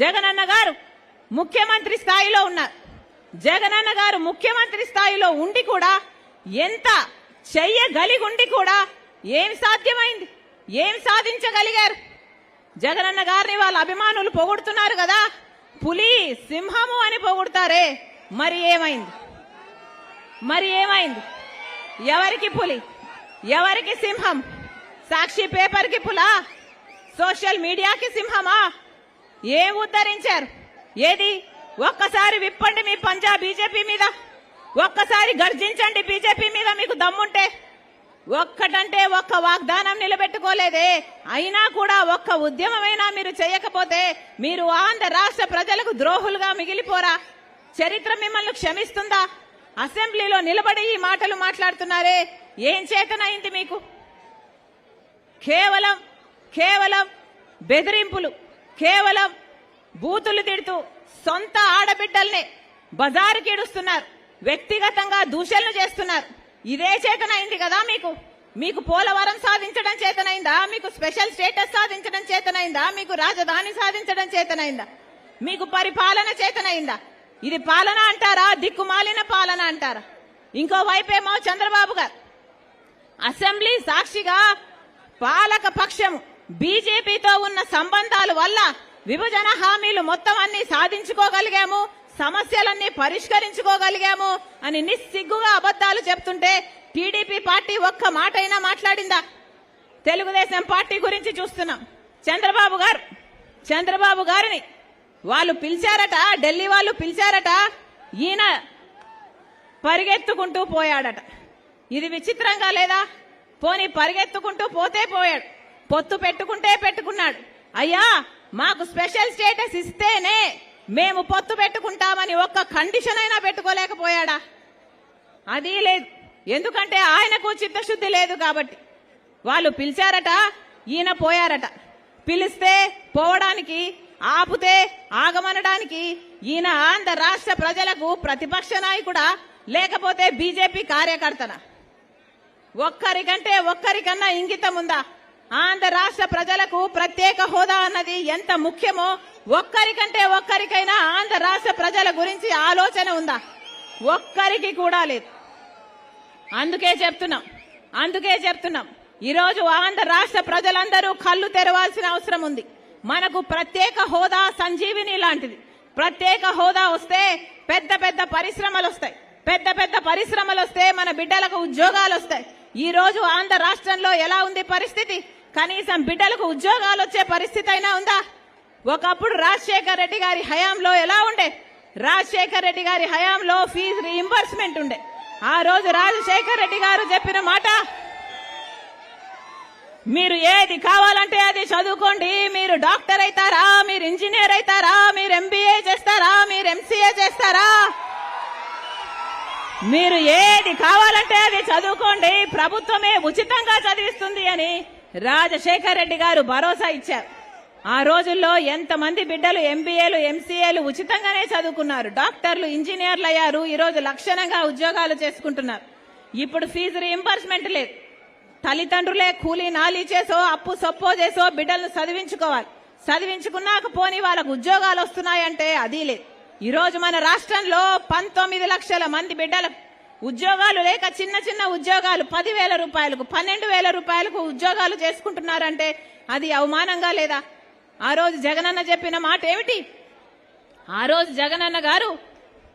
జగనన్న గారు ముఖ్యమంత్రి స్థాయిలో ఉన్నారు. జగనన్న గారు ముఖ్యమంత్రి స్థాయిలో ఉండి కూడా ఎంత చెయ్యగలిగుండి కూడా ఏం సాధ్యమైంది, ఏం సాధించగలిగారు? జగనన్న గారిని వాళ్ళ అభిమానులు పొగుడుతున్నారు కదా, పులి సింహము అని పొగుడుతారే, మరి ఏమైంది? మరి ఏమైంది? ఎవరికి పులి, ఎవరికి సింహం? సాక్షి పేపర్కి పులా, సోషల్ మీడియాకి సింహమా? ఏం ఉద్ధరించారు? ఏది? ఒక్కసారి విప్పండి మీ పంజా బీజేపీ మీద, ఒక్కసారి గర్జించండి బీజేపీ మీద మీకు దమ్ముంటే. ఒక్కటంటే ఒక్క వాగ్దానం నిలబెట్టుకోలేదే, అయినా కూడా ఒక్క ఉద్యమమైనా మీరు చేయకపోతే మీరు ఆంధ్ర రాష్ట్ర ప్రజలకు ద్రోహులుగా మిగిలిపోరా? చరిత్ర మిమ్మల్ని క్షమిస్తుందా? అసెంబ్లీలో నిలబడి ఈ మాటలు మాట్లాడుతున్నారే, ఏం చేతనైంది మీకు? కేవలం కేవలం బెదిరింపులు, కేవలం బూతులు తిడుతూ సొంత ఆడబిడ్డల్ని బజారుకి ఇడుస్తున్నారు, వ్యక్తిగతంగా దూషణలు చేస్తున్నారు. ఇదే చేతనైంది కదా మీకు? మీకు పోలవరం సాధించడం చేతనైందా? మీకు స్పెషల్ స్టేటస్ సాధించడం చేతనైందా? మీకు రాజధాని సాధించడం చేతనైందా? మీకు పరిపాలన చేతనైందా? ఇది పాలన అంటారా? దిక్కుమాలిన పాలన అంటారా? ఇంకో వైపేమో చంద్రబాబు గారు అసెంబ్లీ సాక్షిగా పాలక పక్షము బీజేపీతో ఉన్న సంబంధాల వల్ల విభజన హామీలు మొత్తం అన్ని సాధించుకోగలిగాము, సమస్యలన్నీ పరిష్కరించుకోగలిగాము అని నిస్సిగ్గుగా అబద్దాలు చెప్తుంటే టీడీపీ పార్టీ ఒక్క మాట అయినా మాట్లాడిందా? తెలుగుదేశం పార్టీ గురించి చూస్తున్నాం. చంద్రబాబు గారిని వాళ్ళు పిలిచారట, ఢిల్లీ వాళ్ళు పిలిచారట, ఈయన పరిగెత్తుకుంటూ పోయాడట. ఇది విచిత్రంగా లేదా? పోనీ పరిగెత్తుకుంటూ పోతే పోయాడు, పొత్తు పెట్టుకుంటే పెట్టుకున్నాడు. అయ్యా మాకు స్పెషల్ స్టేటస్ ఇస్తేనే మేము పొత్తు పెట్టుకుంటామని ఒక్క కండిషన్ అయినా పెట్టుకోలేకపోయాడా? అది లేదు. ఎందుకంటే ఆయనకు చిత్తశుద్ధి లేదు కాబట్టి. వాళ్ళు పిలిచారట, ఈయన పోయారట. పిలిస్తే పోవడానికి, ఆపుతే ఆగమనడానికి ఈయన ఆంధ్ర రాష్ట్ర ప్రజలకు ప్రతిపక్ష నాయకుడా లేకపోతే బీజేపీ కార్యకర్తనా? ఒక్కరికంటే ఒక్కరికన్నా ఇంగితం ఉందా? ఆంధ్ర రాష్ట్ర ప్రజలకు ప్రత్యేక హోదా అన్నది ఎంత ముఖ్యమో ఒక్కరికంటే ఒక్కరికైనా ఆంధ్ర రాష్ట్ర ప్రజల గురించి ఆలోచన ఉందా? ఒక్కరికి కూడా లేదు. అందుకే చెప్తున్నాం ఈరోజు ఆంధ్ర రాష్ట్ర ప్రజలందరూ కళ్ళు తెరవాల్సిన అవసరం ఉంది. మనకు ప్రత్యేక హోదా సంజీవిని లాంటిది. ప్రత్యేక హోదా వస్తే పెద్ద పెద్ద పరిశ్రమలు వస్తాయి. పెద్ద పెద్ద పరిశ్రమలు వస్తే మన బిడ్డలకు ఉద్యోగాలు వస్తాయి. ఈ రోజు ఆంధ్ర రాష్ట్రంలో ఎలా ఉంది పరిస్థితి? కనీసం బిడ్డలకు ఉద్యోగాలు వచ్చే పరిస్థితి అయినా ఉందా? ఒకప్పుడు రాజశేఖర రెడ్డి గారి హయాంలో ఎలా ఉండే? రాజశేఖర రెడ్డి గారి హయాంలో ఫీజు రీయింబర్స్మెంట్ ఉండే. ఆ రోజు రాజశేఖర రెడ్డి గారు చెప్పిన మాట, మీరు ఏది కావాలంటే అది చదువుకోండి, మీరు డాక్టర్ అవుతారా, మీరు ఇంజనీర్ అవుతారా, మీరు ఎంబీఏ చేస్తారా, మీరు ఎంసీఏ చేస్తారా, మీరు ఏది కావాలంటే అది చదువుకోండి, ప్రభుత్వమే ఉచితంగా చదివిస్తుంది అని రాజశేఖర రెడ్డి గారు భరోసా ఇచ్చారు. ఆ రోజుల్లో ఎంతమంది బిడ్డలు ఎంబీఏలు ఎంసీఏలు ఉచితంగానే చదువుకున్నారు, డాక్టర్లు ఇంజనీర్లు అయ్యారు. ఈరోజు లక్షణంగా ఉద్యోగాలు చేసుకుంటున్నారు. ఇప్పుడు ఫీజు రీయింబర్స్మెంట్ లేదు. తల్లిదండ్రులే కూలీ నాలీ చేసో అప్పు సొప్పో చేసో బిడ్డలను చదివించుకోవాలి. చదివించుకున్నాక పోని వాళ్ళకు ఉద్యోగాలు వస్తున్నాయంటే అది లేదు. ఈరోజు మన రాష్ట్రంలో 19 లక్షల మంది బిడ్డలకు ఉద్యోగాలు లేక చిన్న చిన్న ఉద్యోగాలు 10,000 రూపాయలకు 12,000 రూపాయలకు ఉద్యోగాలు చేసుకుంటున్నారంటే అది అవమానంగా లేదా? ఆ రోజు జగనన్న చెప్పిన మాట ఏమిటి? ఆ రోజు జగనన్న గారు